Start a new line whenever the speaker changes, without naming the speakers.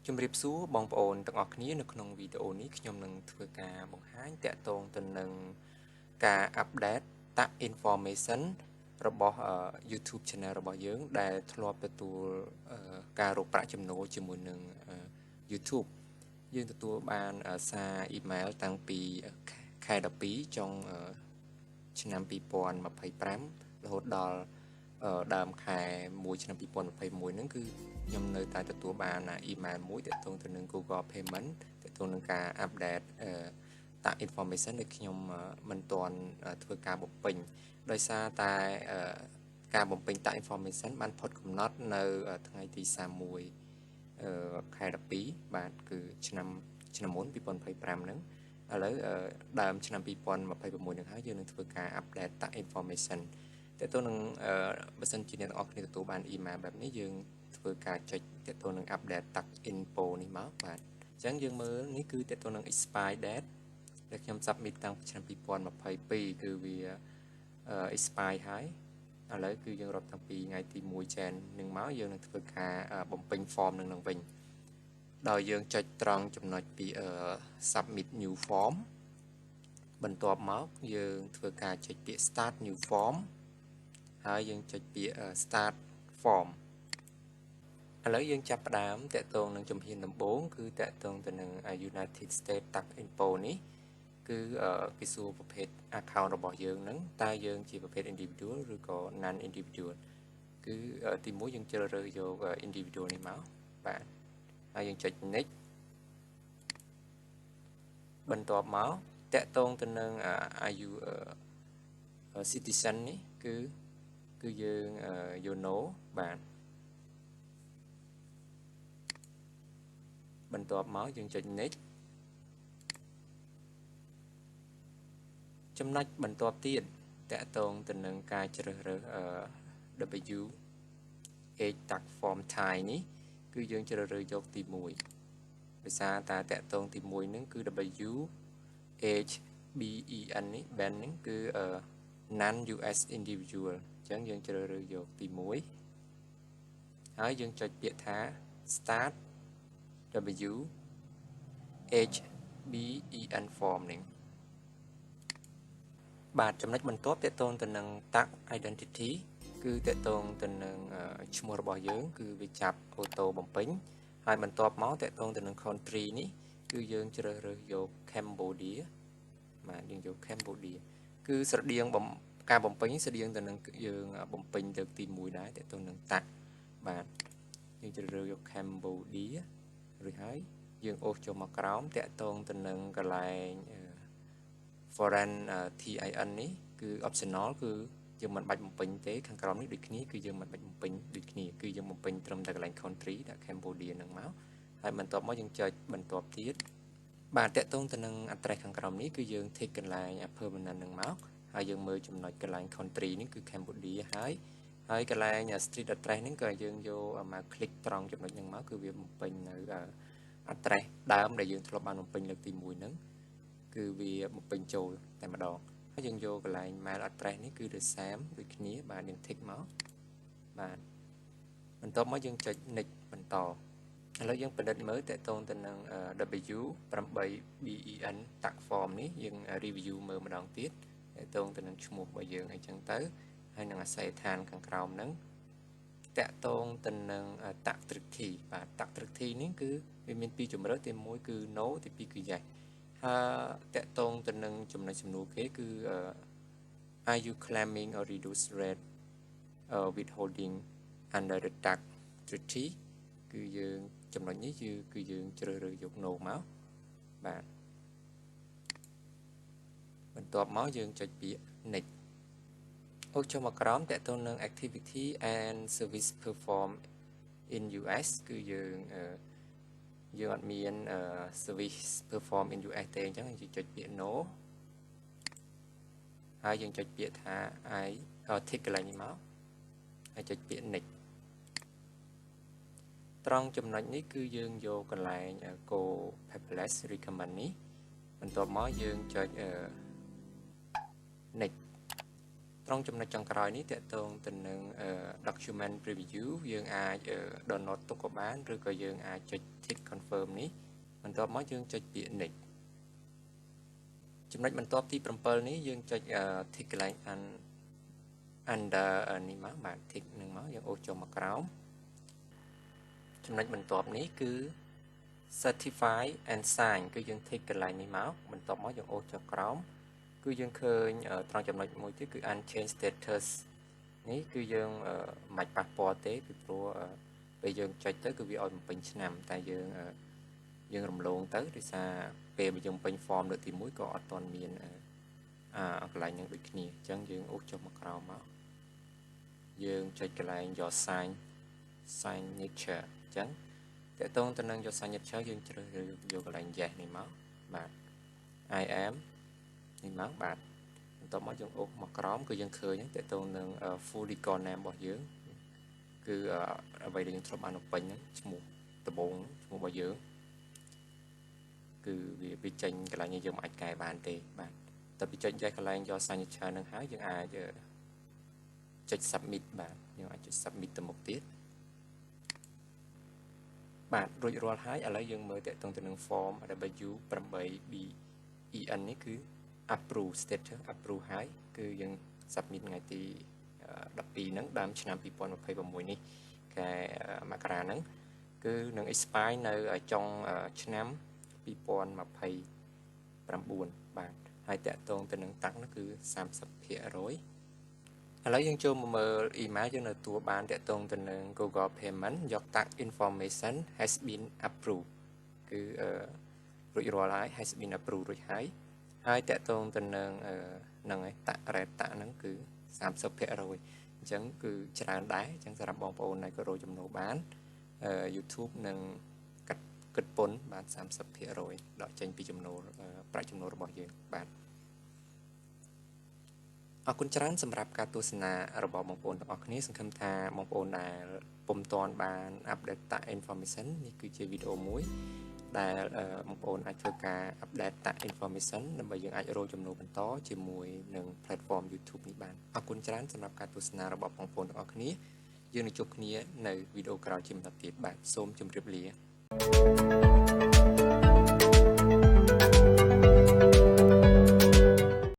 ជំរាបសួរបងប្អូនទាំងអស់គ្នានៅក្នុងវីដេអូនេះខ្ញុំនឹងធ្វើការបង្ហាញតាក់ទងទៅនឹងការអាប់ដេតតាក់ information របស់ YouTube Channel របស់យើងដែលធ្លាប់ទទួលការរកប្រាក់ចំណូលជាមួយនឹង YouTube យើងទទួលបានសារអ៊ីមែលតាំងពីខែ12ចុងឆ្នាំ2025រហូតដល់ដើមខែ1ឆ្នាំ2021ហ្នឹងគឺខ្ញុំនៅតែទទួលបានអ៊ីមែលមួយទាក់ទងទៅនឹង Google Payment ទាក់ទងនឹងការ update តាក់ information ដែលខ្ញុំមិនទាន់ធ្វើការបំពេញដោយសារតែការបំពេញតាក់ information បានផុតកំណត់នៅថ្ងៃទី31ខែ12បាទគឺឆ្នាំមុន2025ហ្នឹងឥឡូវដើមឆ្នាំ2026នឹងហើយយើងនឹងធ្វើការ update តាក់ information តើតើនឹងបើសិនជាអ្នកទាំងអស់គ្នាទទួលបានអ៊ីមែលបែបនេះយើងធ្វើការចុចតើតើនឹង update tax info នេះមកបាទអញ្ចឹងយើងមើលនេះគឺតើតើនឹង expire date ដែលខ្ញុំ submit តាំងពីឆ្នាំ2022គឺវា expire ហើយឥឡូវគឺយើងរាប់តាំងពីថ្ងៃទី1 Jan នឹងមកយើងនឹងធ្វើការបំពេញ form នឹងវិញដោយយើងចុចត្រង់ចំណុចពី submit new form បន្ទាប់មកយើងធ្វើការចុចពាក្យ start new form ហើយយើងចុចពាក្យ start form ឥឡូវយើងចាប់ផ្ដើមតាក់ទងនឹងជំហានដំបូងគឺតាក់ទងទៅនឹង United States Tax Info នេះគឺគេសួរប្រភេទ account របស់យើងហ្នឹងតើយើងជាប្រភេទ individual ឬក៏ non individual គឺទី1យើងជ្រើសរើសយក individual នេះមកបាទហើយយើងចុច next បន្ទាប់មកតាក់ទងទៅនឹង IU citizen នេះគឺយើង you know បាទបន្ទាប់មកយើងចុច next ចំណុចបន្ទាប់ទៀតតាក់ទងទៅនឹងការជ្រើសរើសWH tax form Thai នេះគឺយើងជ្រើសរើសយកទី1ដោយសារតែតាក់ទងទី1ហ្នឹងគឺ WHBEN នេះ Ben ហ្នឹងគឺ non US individual អញ្ចឹងយើងជ្រើសរើសយកទី1ហើយយើងចុចពាក្យថា start WHBEN form នេះបាទចំណុចបន្ទាប់តាក់ទងទៅនឹង tax identity គឺតាក់ទងទៅនឹងឈ្មោះរបស់យើងគឺវាចាប់អូតូបំពេញហើយបន្ទាប់មកតាក់ទងទៅនឹង country នេះគឺយើងជ្រើសរើសយក Cambodia បាទយើងយក Cambodia គឺស្រដៀងការបំពេញស្រដៀងទៅនឹងយើងបំពេញលើកទី1ដែរតាក់ទងនឹង tax បាទយើងជ្រើសរើសយក Cambodia រួចហើយយើងអូសចូលមកក្រោមតាក់ទងទៅនឹងកន្លែងforeign TIN នេះគឺ optional គឺយើងមិនបាច់បំពេញទេខាងក្រោមនេះដូចគ្នាគឺយើងមិនបាច់បំពេញដូចគ្នាគឺយើងបំពេញត្រឹមតែកន្លែង country ដាក់ Cambodia នឹងមកហើយបន្ទាប់មកយើងចុចបន្ទាប់ទៀតបាទតកតងទៅនឹង address ខាងក្រោមនេះគឺយើង tick កន្លែង permanent នឹងមកហើយយើងមើលចំណុចកន្លែង country នេះគឺ Cambodia ហើយកន្លែង street address នេះក៏យើងយកមក click ត្រង់ចំណុចហ្នឹងមកគឺវាបំពេញនៅ address ដើមដែលយើងធ្លាប់បានបំពេញលើកទី1ហ្នឹងគឺវាបំពេញចូលតែម្ដងហើយយើងយកកន្លែង mail address នេះគឺ the same ដូចគ្នាបាទយើង tick មកបាទបន្ទាប់មកយើងចុច next បន្តឥឡូវយើងពិនិត្យមើលតកតងទៅនឹង W8BEN tax form នេះយើង review មើលម្ដងទៀតតកតងទៅនឹងឈ្មោះរបស់យើងអីចឹងទៅហើយនឹងអាស័យដ្ឋានខាងក្រោមហ្នឹងតកតងទៅនឹង tax treaty បាទ tax treaty នេះគឺវាមានពីរជម្រើសទី1គឺ no ទី2គឺ yesតកតងទៅនឹងចំណុចសំណួរគេគឺ are you claiming a reduced rate withholding under the tax treaty គឺយើងចំណុចនេះគឺយើងជ្រើសរើសយក no មកបាទបន្ទាប់មកយើងចុចពាក្យ next អូសចូលមកក្រោមតកតងនឹង activity and service performed in US គឺយើងអត់មាន service perform in US ទេអញ្ចឹងយើងចុចពាក្យ no ហើយយើងចុចពាក្យថា I tick កន្លែងនេះមកហើយចុចពាក្យ next ត្រង់ចំណុចនេះគឺយើងយកកន្លែង go paperless recommend នេះបន្ទាប់មកយើងចុច next ត្រ trongចំណុចចុងក្រោយនេះតកតងទៅនឹង document preview យើងអាច download ទុកក៏បានឬក៏យើងអាចចុច tick confirm នេះបន្ទាប់មកយើងចុចពាក្យ next ចំណុចបន្ទាប់ទី7នេះយើងចុច tick កន្លែង under នេះមកបាទ tick នឹងមកយើងអូសចុះមកក្រោមចំណុចបន្ទាប់នេះគឺ certify and sign គឺយើង tick កន្លែងនេះមកបន្ទាប់មកយើងអូសចុះក្រោមគឺយើងឃើញត្រង់ចំណុចមួយទៀតគឺ unchange status នេះគឺយើងមិនប៉ះពាល់ទេពីព្រោះពេលយើងចុចទៅគឺវាឲ្យបំពេញឆ្នាំតែយើងរំលងទៅដោយសារពេលយើងពេញ form លើកទី1ក៏អត់ទាន់មានកន្លែងនឹងដូចគ្នាអញ្ចឹងយើងអូសចុះមកក្រោមមកយើងចុចកន្លែងយក signature អញ្ចឹងតកតងទៅនឹងយក signature យើងជ្រើសរើសយកកន្លែង yes នេះមកបាទ I am នេះមកបាទបន្ទាប់មកយើងអូសមកក្រោមគឺយើងឃើញតកតងនឹង full legal name របស់យើងគឺអ្វីដែលយើងធ្លាប់បានបំពេញហ្នឹងឈ្មោះដំបូងឈ្មោះរបស់យើងគឺវាចេញកន្លែងនេះយើងមិនអាចកែបានទេបាទតែពីចុច yes កន្លែងយក signature នឹងហើយយើងអាចចុច submit បាទយើងអាចចុច submit ទៅមុខទៀតបាទរួចរាល់ហើយឥឡូវយើងមើលតកតងទៅនឹង form W8BEN នេះគឺ approve status approve ហើយគឺយើង submit ថ្ងៃទី12ហ្នឹងដើមឆ្នាំ2026នេះខែមករាហ្នឹងគឺនឹង expire នៅចុងឆ្នាំ2029បាទហើយតកតងទៅនឹងតាក់នោះគឺ 30% ឥឡូវយើងចូលមកមើល email យើងនៅទួបានតកតងទៅនឹង Google Payment យក tax information has been approved គឺរួចរាល់ហើយ has been approved រួចហើយតកតងទៅនឹងហ្នឹងហើយ tax rate តាក់ហ្នឹងគឺ 30% អញ្ចឹងគឺច្រើនដែរអញ្ចឹងសម្រាប់បងប្អូនដែលក៏រកចំណូលបាន YouTube នឹងគិតពន្ធបាន 30% ដកចេញពីចំណូលប្រាក់ចំណូលរបស់យើងបាទអរគុណច្រើនសម្រាប់ការទស្សនារបស់បងប្អូនទាំងអស់គ្នាសង្ឃឹមថាបងប្អូនដែលពុំទាន់បាន update tax information នេះគឺជាវីដេអូមួយដែលបងប្អូនអាចធ្វើការ update tax information ដើម្បីយើងអាចរកចំណូលបន្តជាមួយនឹង platform YouTube នេះបានអរគុណច្រើនសម្រាប់ការទស្សនារបស់បងប្អូនទាំងអស់គ្នាយើងនឹងជួបគ្នានៅវីដេអូក្រោយជាបន្តទៀតបាទសូមជម្រាបលា